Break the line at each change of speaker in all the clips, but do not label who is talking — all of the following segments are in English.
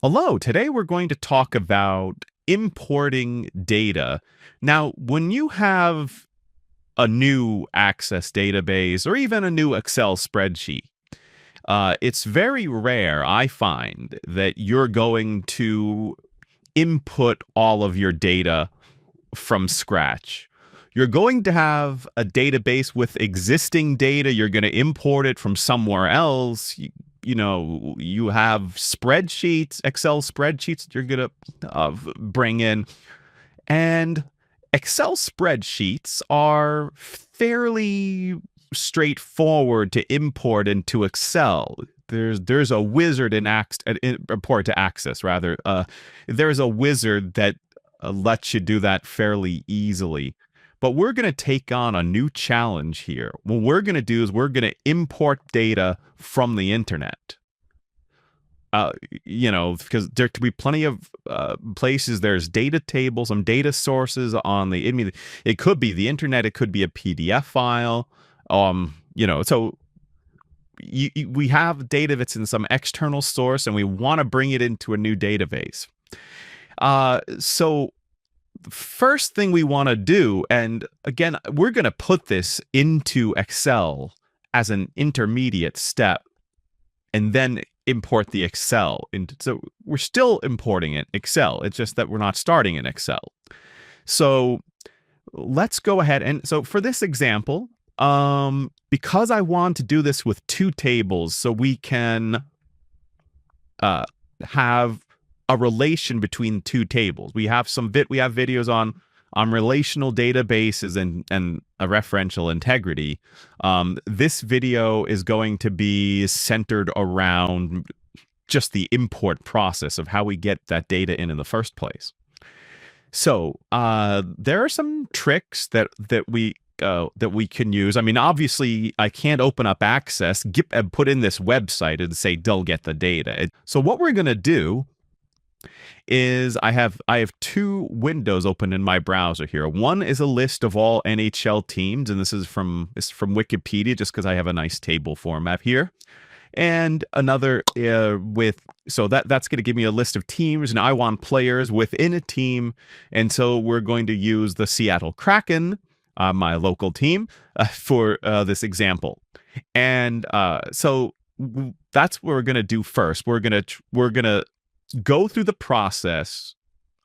Hello, today we're going to talk about importing data. Now, when you have a new Access database or even a new Excel spreadsheet, it's very rare, I find, that you're going to input all of your data from scratch. You're going to have a database with existing data. You're going to import it from somewhere else. You have spreadsheets, Excel spreadsheets that you're going to bring in. And Excel spreadsheets are fairly straightforward to import into Excel. There's a wizard in import to Access rather. There's a wizard that lets you do that fairly easily. But we're going to take on a new challenge here. What we're going to do is we're going to import data from the internet. Because there could be plenty of places. There's data tables, some data sources on the. I mean, it could be the internet. It could be a PDF file. So we have data that's in some external source, and we want to bring it into a new database. So first thing we want to do, and again, we're going to put this into Excel as an intermediate step, and then import the Excel. So we're still importing in Excel. It's just that we're not starting in Excel. So let's go ahead. And so for this example, because I want to do this with two tables, so we can have a relation between two tables. We have videos on relational databases and a referential integrity. This video is going to be centered around just the import process of how we get that data in the first place. So there are some tricks that we can use. I mean, obviously, I can't open up Access, put in this website and say, "Don't get the data." So what we're going to do is I have two windows open in my browser here. One is a list of all NHL teams, and this is from Wikipedia, just because I have a nice table format here. And another that's going to give me a list of teams, and I want players within a team, and so we're going to use the Seattle Kraken, my local team, for this example. And so that's what we're going to do first. We're gonna go through the process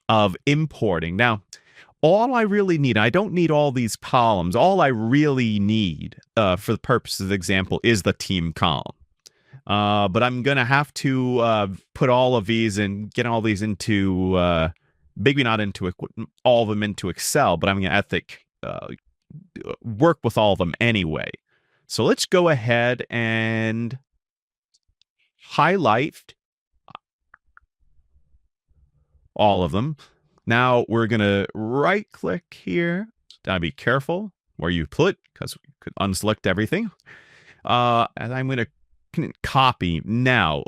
of importing. Now, all I really need, I don't need all these columns. All I really need for the purposes of the example is the team column. But I'm going to have to put all of these and get all these into, maybe not into all of them into Excel, but I'm going to have to work with all of them anyway. So let's go ahead and highlight all of them. Now we're going to right click here. Gotta be careful where you put, because we could unselect everything. And I'm going to copy. Now,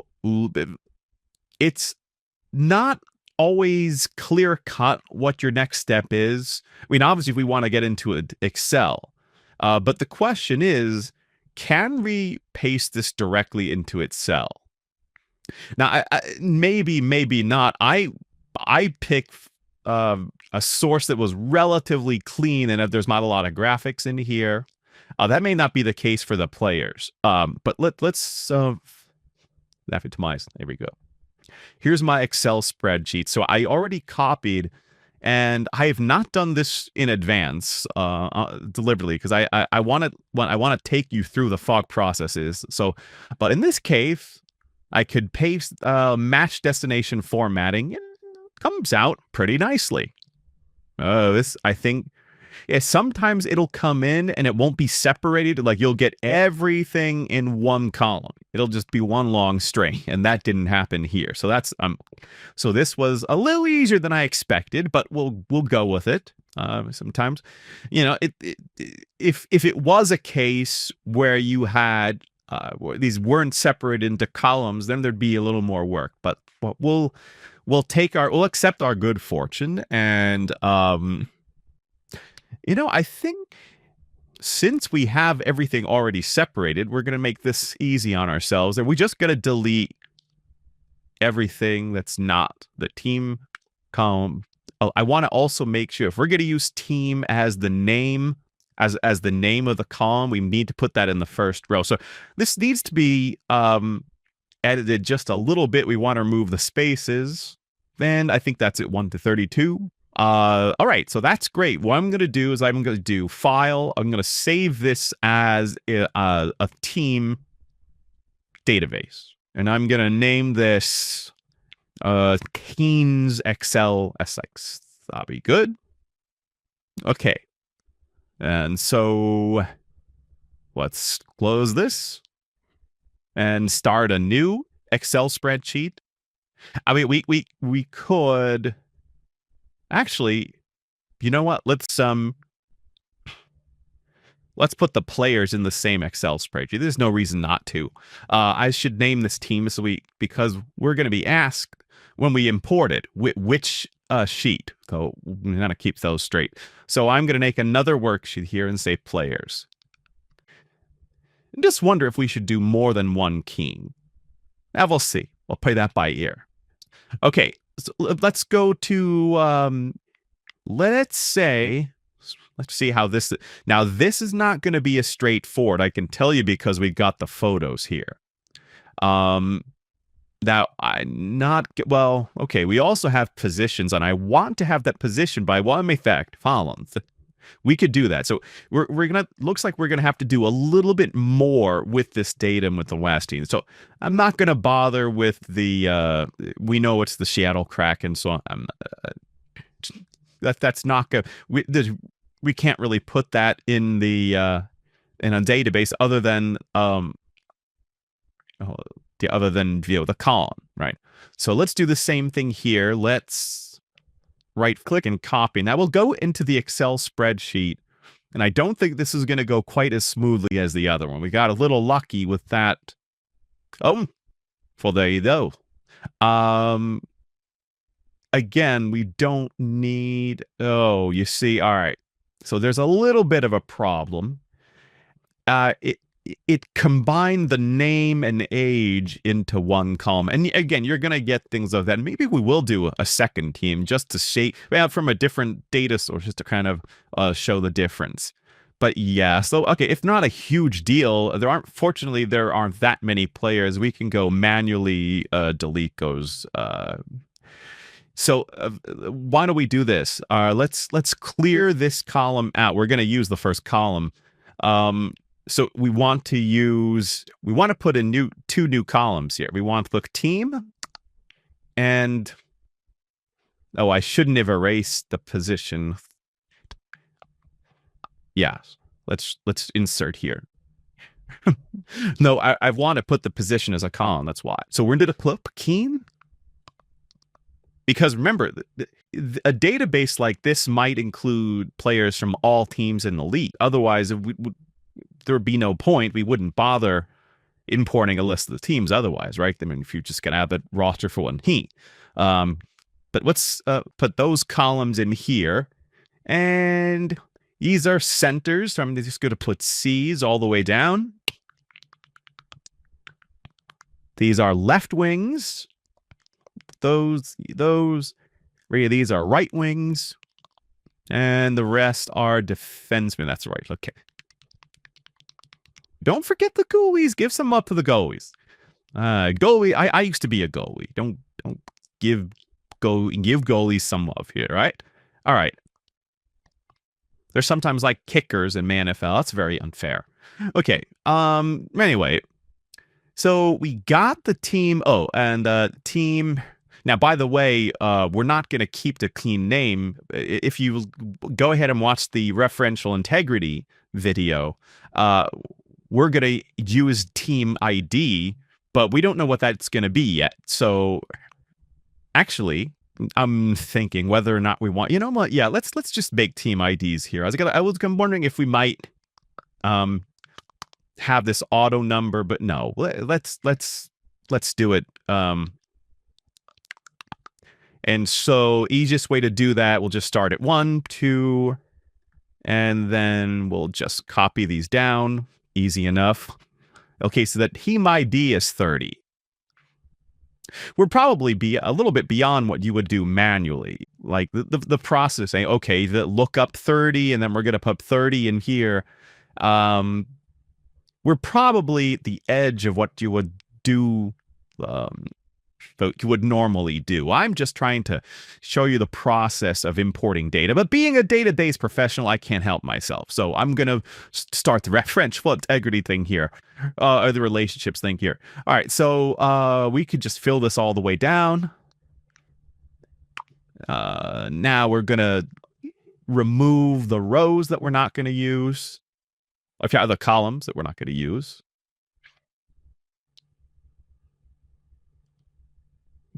it's not always clear cut what your next step is. I mean, obviously, if we want to get into Excel, but the question is, can we paste this directly into Excel? Now, maybe not. I picked a source that was relatively clean, and there's not a lot of graphics in here. That may not be the case for the players. But let's there we go. Here's my Excel spreadsheet. So I already copied, and I have not done this in advance deliberately, because I want to take you through the thought processes. So, but in this case, I could paste match destination formatting. Comes out pretty nicely. This, I think, sometimes it'll come in and it won't be separated. Like, you'll get everything in one column. It'll just be one long string, and that didn't happen here. So that's so this was a little easier than I expected, but we'll go with it. Sometimes, if it was a case where you had these weren't separated into columns, then there'd be a little more work. But we'll accept our good fortune, and I think since we have everything already separated, we're going to make this easy on ourselves, and we just got to delete everything that's not the team column. Oh, I want to also make sure if we're going to use team as the name, as the name of the column, we need to put that in the first row. So this needs to be edited just a little bit. We want to remove the spaces. And I think that's it, 1 to 32. All right, so that's great. What I'm going to do is I'm going to do file. I'm going to save this as a team database. And I'm going to name this Keynes Excel SX. That'll be good. Okay. And so let's close this and start a new Excel spreadsheet. I mean, we could actually, you know what? Let's put the players in the same Excel spreadsheet. There's no reason not to. I should name this team because we're going to be asked when we import it which sheet. So we gotta keep those straight. So I'm going to make another worksheet here and say players. And just wonder if we should do more than one keying. Now we'll see. We'll play that by ear. Okay, so let's go to let's see how this. Now this is not going to be as straightforward. I can tell you because we got the photos here. Now okay. We also have positions, and I want to have that position by one effect columns. We could do that. So we're gonna looks like we're gonna have to do a little bit more with this data and with the last team. So I'm not gonna bother with the we know it's the Seattle Kraken, so that's not good. We can't really put that in the in a database other than the column, right? So let's do the same thing here. Let's right click and copy. Now we'll go into the Excel spreadsheet, and I don't think this is going to go quite as smoothly as the other one. We got a little lucky with that. Oh, well, there you go. Again, we don't need, you see, all right. So there's a little bit of a problem. It combined the name and age into one column. And again, you're going to get things of that. Maybe we will do a second team just to shape from a different data source, just to kind of show the difference. But yeah, so, okay, if not a huge deal, fortunately, there aren't that many players. We can go manually delete those. So why don't we do this? Let's clear this column out. We're going to use the first column. So we want to put in two new columns here. We want to look team and, I shouldn't have erased the position. Yeah, let's insert here. No, I want to put the position as a column. That's why. So we're into the clip keen. Because remember, a database like this might include players from all teams in the league. Otherwise, there would be no point. We wouldn't bother importing a list of the teams otherwise, right? I mean, if you're just going to have a roster for one team. But let's put those columns in here. And these are centers. So I'm just going to put C's all the way down. These are left wings. These are right wings. And the rest are defensemen. That's right. Okay. Don't forget the goalies. Give some up to the goalies. Goalie. I used to be a goalie. Don't give goalies some love here, right? All right. They're sometimes like kickers in Man-FL. That's very unfair. Okay. Anyway, so we got the team. Oh, and team. Now, by the way, we're not going to keep the clean name. If you go ahead and watch the referential integrity video, we're going to use team ID, but we don't know what that's going to be yet. So actually, I'm thinking whether or not we want, you know what? Yeah, let's just make team IDs here. I'm wondering if we might have this auto number, but no, let's do it. And so easiest way to do that, we'll just start at 1, 2, and then we'll just copy these down. Easy enough. Okay, so that team ID is 30. We're probably be a little bit beyond what you would do manually. Like the process saying, okay, look up 30 and then we're going to put 30 in here. We're probably at the edge of what you would do, you would normally do. I'm just trying to show you the process of importing data. But being a database professional, I can't help myself. So I'm going to start the referential integrity thing here, or the relationships thing here. All right, so we could just fill this all the way down. Now we're going to remove the rows that we're not going to use. If you have the columns that we're not going to use.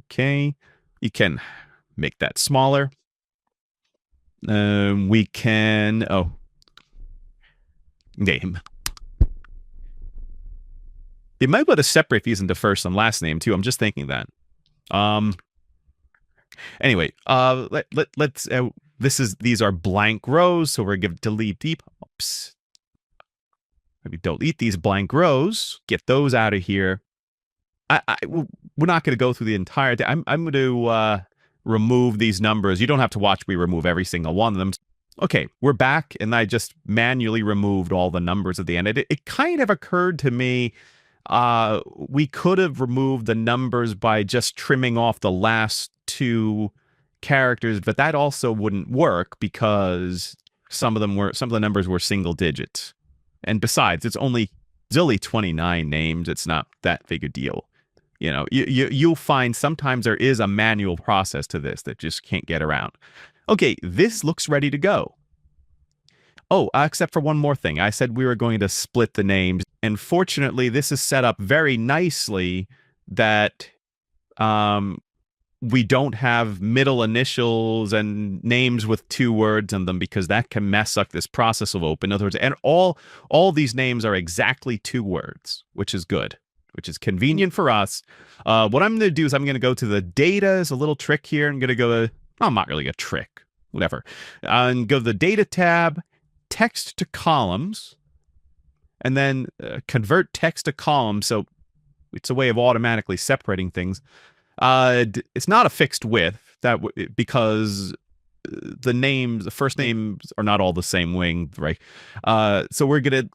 Okay, you can make that smaller. We can, name. You might be able to separate these into first and last name too. I'm just thinking that. Anyway, let's, these are blank rows, so we're going to delete deep. Oops. Maybe delete these blank rows, get those out of here. We're not going to go through the entire thing. I'm going to remove these numbers. You don't have to watch me remove every single one of them. Okay, we're back, and I just manually removed all the numbers at the end. It kind of occurred to me we could have removed the numbers by just trimming off the last two characters, but that also wouldn't work because some of the numbers were single digits. And besides, it's only 29 names. It's not that big a deal. You know, you'll find sometimes there is a manual process to this that just can't get around. Okay, this looks ready to go. Oh, except for one more thing. I said we were going to split the names. And fortunately, this is set up very nicely that we don't have middle initials and names with 2 words in them, because that can mess up this process of open. In other words, and all these names are exactly 2 words, which is good, which is convenient for us. What I'm going to do is I'm going to go to the data. Is a little trick here. I'm going to go to, well, not really a trick, whatever. And go to the data tab, text to columns, and then convert text to columns. So it's a way of automatically separating things. It's not a fixed width because the first names are not all the same length, right? So we're gonna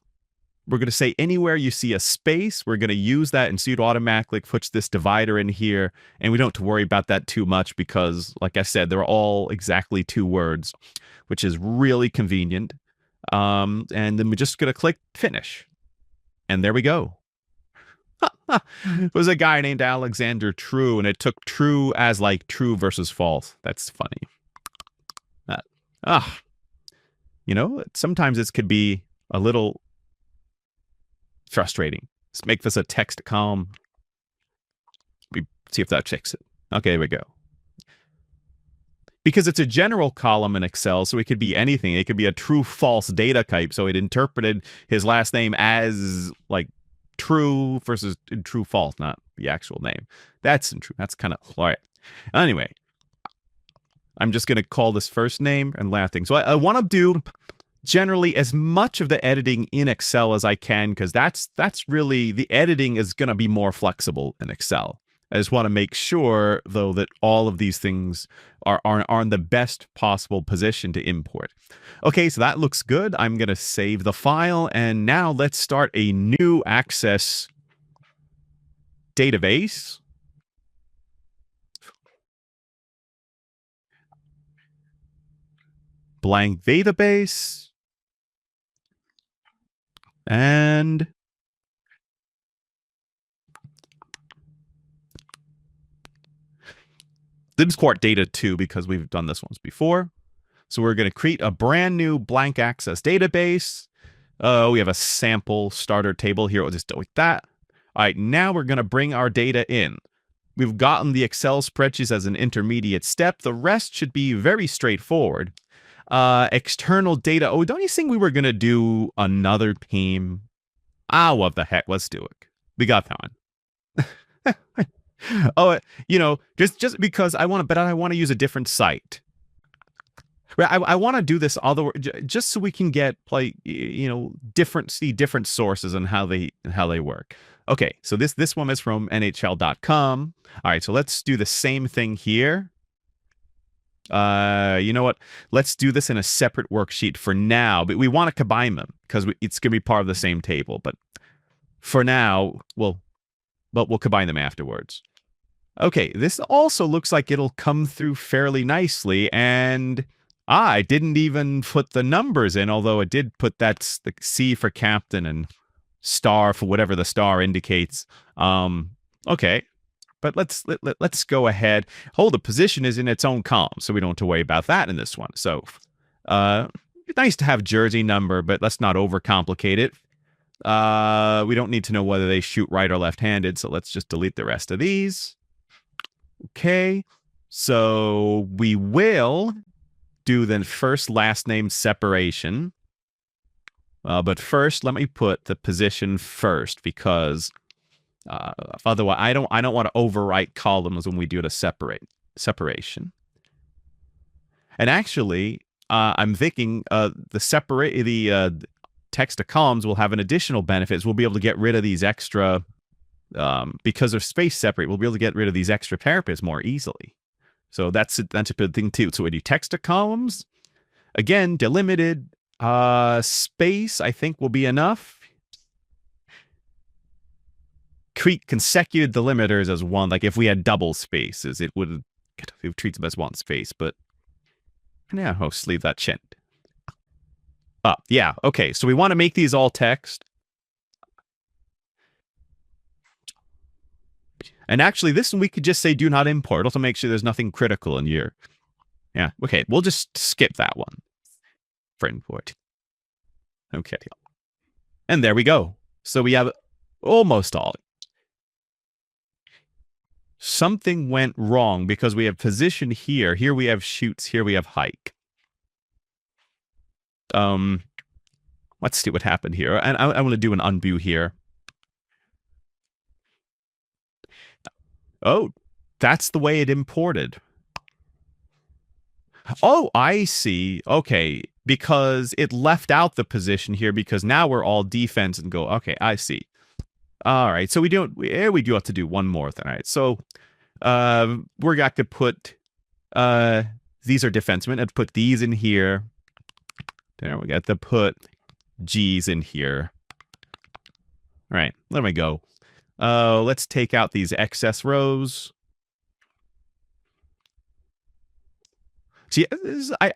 say anywhere you see a space, we're gonna use that, and so it automatically puts this divider in here, and we don't have to worry about that too much because, like I said, they're all exactly 2 words, which is really convenient. And then we're just gonna click finish, and there we go. It was a guy named Alexander True, and it took true as like true versus false. That's funny. You know, sometimes this could be a little frustrating. Let's make this a text column. We see if that checks it. Okay, there we go. Because it's a general column in Excel, so it could be anything. It could be a true-false data type, so it interpreted his last name as like true versus true false, not the actual name. That's true. That's kind of all right. Anyway, I'm just going to call this first name and last name. So I want to do generally as much of the editing in Excel as I can, because that's really, the editing is going to be more flexible in Excel. I just want to make sure, though, that all of these things are in the best possible position to import. Okay, so that looks good. I'm going to save the file, and now let's start a new Access database. Blank database. And LibsQuart data 2, because we've done this once before. So we're going to create a brand new blank access database. We have a sample starter table here. We'll just delete that. All right, now we're going to bring our data in. We've gotten the Excel spreadsheets as an intermediate step. The rest should be very straightforward. External data. Oh, don't you think we were going to do another theme? What the heck? Let's do it. We got that one. Oh, you know, just because I want to use a different site. I want to do this just so we can get, like, you know, different sources and how they work. Okay, so this one is from NHL.com. All right, so let's do the same thing here. You know what? Let's do this in a separate worksheet for now, but we want to combine them because it's going to be part of the same table. But for now, we'll combine them afterwards. Okay, this also looks like it'll come through fairly nicely, and I didn't even put the numbers in, although it did put that's the C for captain and star for whatever the star indicates. Okay, but let's go ahead. Hold the position is in its own column, so we don't have to worry about that in this one. So, nice to have jersey number, but let's not overcomplicate it. We don't need to know whether they shoot right or left-handed, so let's just delete the rest of these. Okay, so we will do the first last name separation. But first, let me put the position first because otherwise, I don't want to overwrite columns when we do the separation. And actually, I'm thinking the text to columns will have an additional benefit. We'll be able to get rid of these extra. Because they're space separate, we'll be able to get rid of these extra paragraphs more easily. So that's a good thing too. So we do text to columns. Again, delimited space, I think will be enough. Treat consecutive delimiters as one. Like if we had double spaces, it would treat them as one space. But yeah, I'll just leave that chin. Yeah, okay. So we want to make these all text. And actually, this one we could just say do not import. Also make sure there's nothing critical in here. Yeah, okay. We'll just skip that one for import. Okay. And there we go. So we have almost all. Something went wrong because we have position here. Here we have shoots. Here we have hike. Let's see what happened here. And I want to do an undo here. Oh, that's the way it imported. Oh, I see. Okay, because it left out the position here because now we're all defense and go, okay, I see. All right, so we do have to do one more thing. All right, so we're got to put, these are defensemen, and put these in here. There, we got to put G's in here. All right, there we go. Let's take out these excess rows. See, I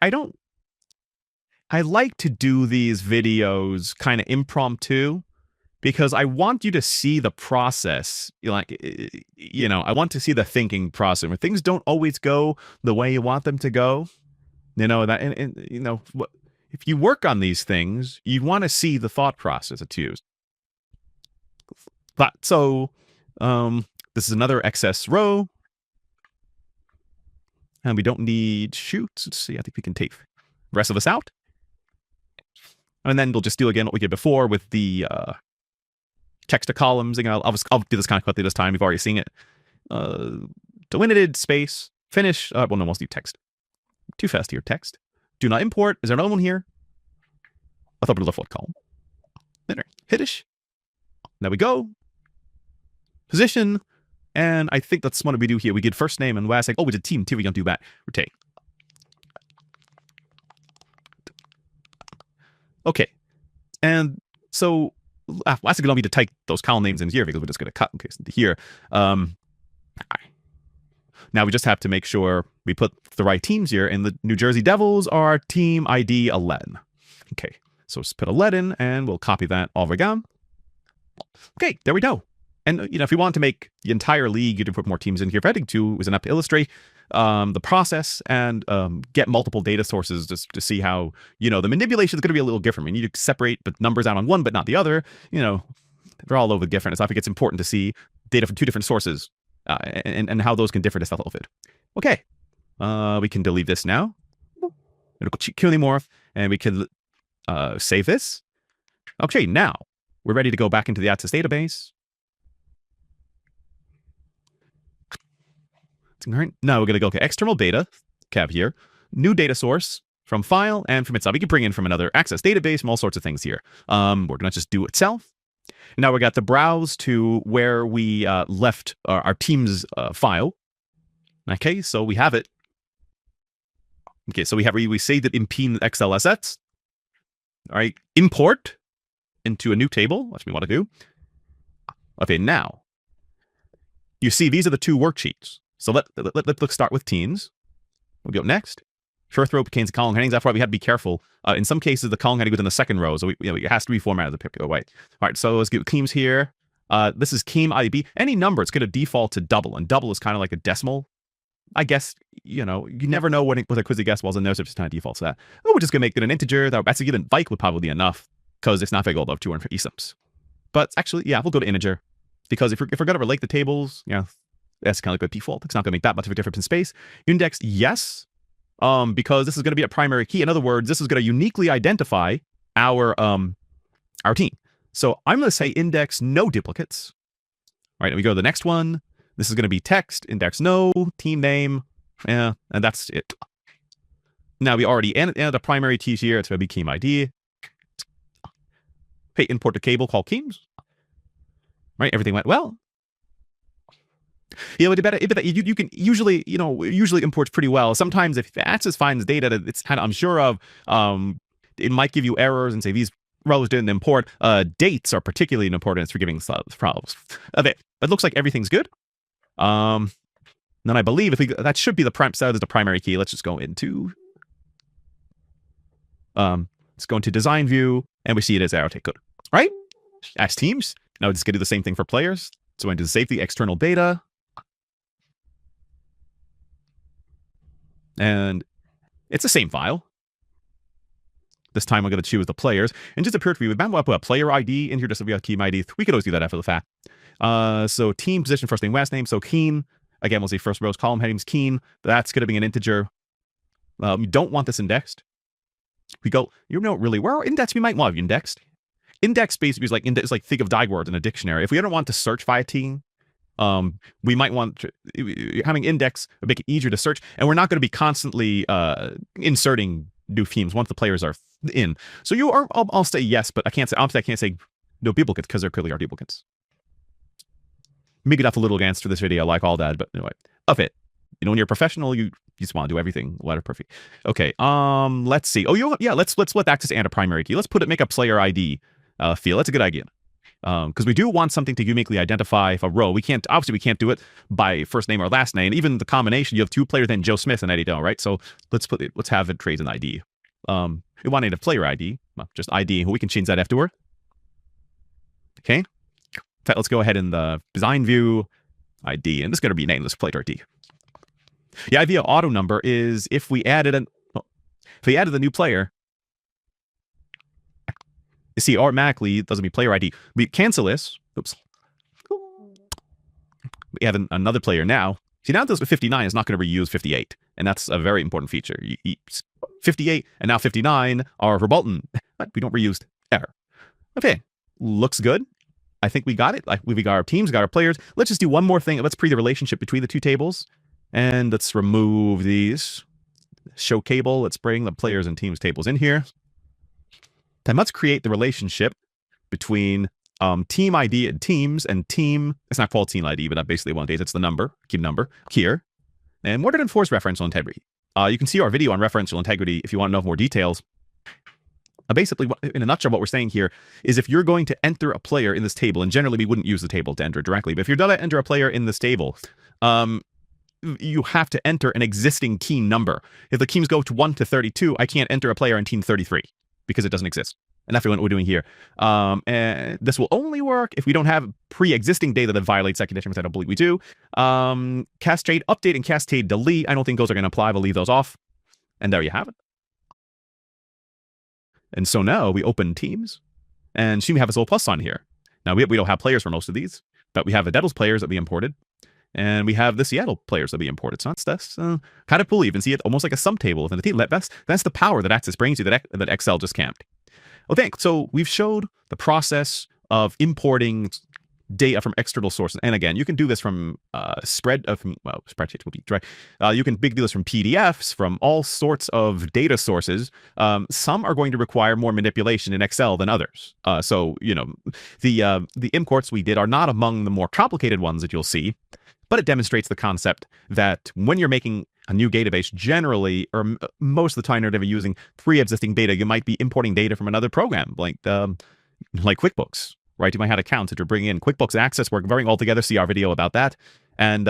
like to do these videos kind of impromptu because I want you to see the process. I want to see the thinking process. When things don't always go the way you want them to go, if you work on these things, you want to see the thought process it's used. So, this is another excess row. And we don't need shoots. Let's see, I think we can take the rest of this out. And then we'll just do again what we did before with the text to columns. I'll do this kind of quickly this time. You've already seen it. Delimited, space, finish. Well, no, we'll do text. Too fast here, text. Do not import. Is there another one here? I thought we did the fourth column. There, hitish. There we go. Position, and I think that's what we do here. We did first name and last name. Oh, we did team too. We don't do that. Rotate. Okay, and so last thing, we don't need to type those column names in here because we're just going to cut and paste into here. Now we just have to make sure we put the right teams here, and the New Jersey Devils are team ID 11. Okay, so let's put 11, and we'll copy that over again. Okay, there we go. And, if you want to make the entire league, you can put more teams in here. If heading to is enough to illustrate the process and get multiple data sources just to see how, the manipulation is going to be a little different. We need to separate the numbers out on one, but not the other. They're all over different. So I think it's important to see data from two different sources and how those can differ to self-fit. Okay, we can delete this now. It'll go morph, and we can save this. Okay, now we're ready to go back into the Access database. Now we're going to go to external data tab here, new data source from file and from itself. We can bring in from another Access database, from all sorts of things here. We're going to just do itself. Now we got the browse to where we left our team's file. Okay, so we have it. Okay, so we saved it in Excel assets. All right, import into a new table. That's what we want to do. Okay, now you see these are the two worksheets. So let's start with teams. We'll go next. First row contains column headings. That's why we had to be careful. In some cases, the column heading within the second row, so it has to be formatted the particular way. All right, so let's get teams here. This is team IB. Any number, it's going to default to double, and double is kind of like a decimal. I guess, you never know what a Quizzy guess was, and no such kind of defaults to that. Oh, we're just going to make it an integer. That's a given byte would probably be enough, because it's not very above 250 sims. But actually, yeah, we'll go to integer, because if we're going to relate the tables, that's kind of like a default. It's not going to make that much of a difference in space. Index, yes. Because this is going to be a primary key. In other words, this is going to uniquely identify our team. So I'm going to say index no duplicates. All right, and we go to the next one. This is going to be text, index no, team name, and that's it. Now we already added a primary key here. It's going to be team ID. Okay, import the table called teams. Right, everything went well. You can usually, usually imports pretty well. Sometimes if Access finds data that it's kind of unsure of, it might give you errors and say these rows didn't import. Dates are particularly important for giving problems. Okay, it looks like everything's good. Then I believe that should be the primary key. Let's just go into design view, and we see it as arrow. Take good, right? As teams. Now we're just gonna do the same thing for players. So into safety external data. And it's the same file. This time I'm going to choose the players. And just a period review, we might put a player ID in here just so we have team ID. We could always do that after the fact. So team position, first name, last name. So Keen. Again, we'll see first rows, column headings, Keen. That's going to be an integer. We don't want this indexed. We go, really, where are index? We might want indexed. Index basically is like think of DIG words in a dictionary. If we don't want to search by a team, we might want to, having index would make it easier to search, and we're not going to be constantly inserting new themes once the players are in. So I'll say yes, but I can't say no duplicates because there clearly are duplicates. Make it up a little answer to this video, like all that, but anyway, of it. When you're a professional, you just want to do everything letter perfect. Okay, let's see. Oh, let's let Access add a primary key. Let's make a player ID field. That's a good idea. Because we do want something to uniquely identify a row. We can't do it by first name or last name. Even the combination, you have two players, then Joe Smith and Eddie Doe, right? So let's have it trade an ID. We want a player ID, just ID, we can change that afterward. Okay. In fact, let's go ahead in the design view, ID, and this is going to be nameless player ID. The idea of auto number is if we added a new player, you see, automatically, it doesn't mean player ID. We cancel this. Oops. We have another player now. See, now this 59 is not going to reuse 58. And that's a very important feature. 58 and now 59 are verboten. But we don't reuse error. Okay. Looks good. I think we got it. We got our teams, got our players. Let's just do one more thing. Let's pre the relationship between the two tables. And let's remove these. Show cable. Let's bring the players and teams tables in here. Then let's create the relationship between team ID and teams and team. It's not called team ID, but that basically one days it's the number, key number here. And we're going to enforce referential integrity. You can see our video on referential integrity if you want to know more details. Basically, in a nutshell, what we're saying here is if you're going to enter a player in this table, and generally we wouldn't use the table to enter it directly, but if you're going to enter a player in this table, you have to enter an existing team number. If the teams go to 1 to 32, I can't enter a player in team 33. Because it doesn't exist. And that's what we're doing here. And this will only work if we don't have pre-existing data that violates that condition, which I don't believe we do. Cascade update and cascade delete. I don't think those are going to apply. We'll leave those off. And there you have it. And so now we open teams. And we have this little plus sign here. Now, we don't have players for most of these. But we have the Devils players that we imported. And we have the Seattle players that we imported. So that's kind of cool. You can see it almost like a sum table within the team. That's the power that Access brings you that Excel just can't. Well, thanks. So we've showed the process of importing data from external sources. And again, you can do this from spreadsheets will be dry. You can do this from PDFs, from all sorts of data sources. Some are going to require more manipulation in Excel than others. So, you know, the imports we did are not among the more complicated ones that you'll see, but it demonstrates the concept that when you're making a new database, generally, or most of the time, you're never using pre-existing data. You might be importing data from another program, like QuickBooks, right? You might have accounts that you're bringing in. QuickBooks and Access work very well together. See our video about that. And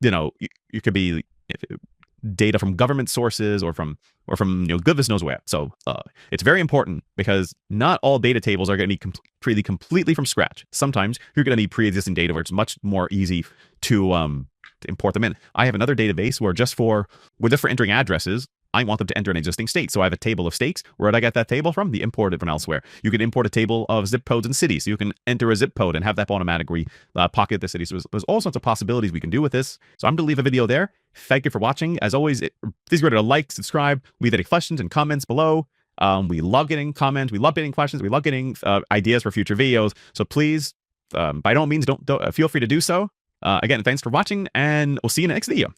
you know, you could be data from government sources or from you know, goodness knows where. So it's very important because not all data tables are going to be created completely from scratch. Sometimes you're going to need pre-existing data where it's much more easy to import them in. I have another database where just for entering addresses, I want them to enter an existing state. So I have a table of states. Where did I get that table from? The imported from elsewhere. You can import a table of zip codes and cities. So you can enter a zip code and have that automatically pocket the city. So there's all sorts of possibilities we can do with this. So I'm going to leave a video there. Thank you for watching. As always, please remember to like, subscribe, leave any questions and comments below. We love getting comments. We love getting questions. We love getting ideas for future videos. So please, by no means, don't feel free to do so. Again, thanks for watching, and we'll see you in the next video.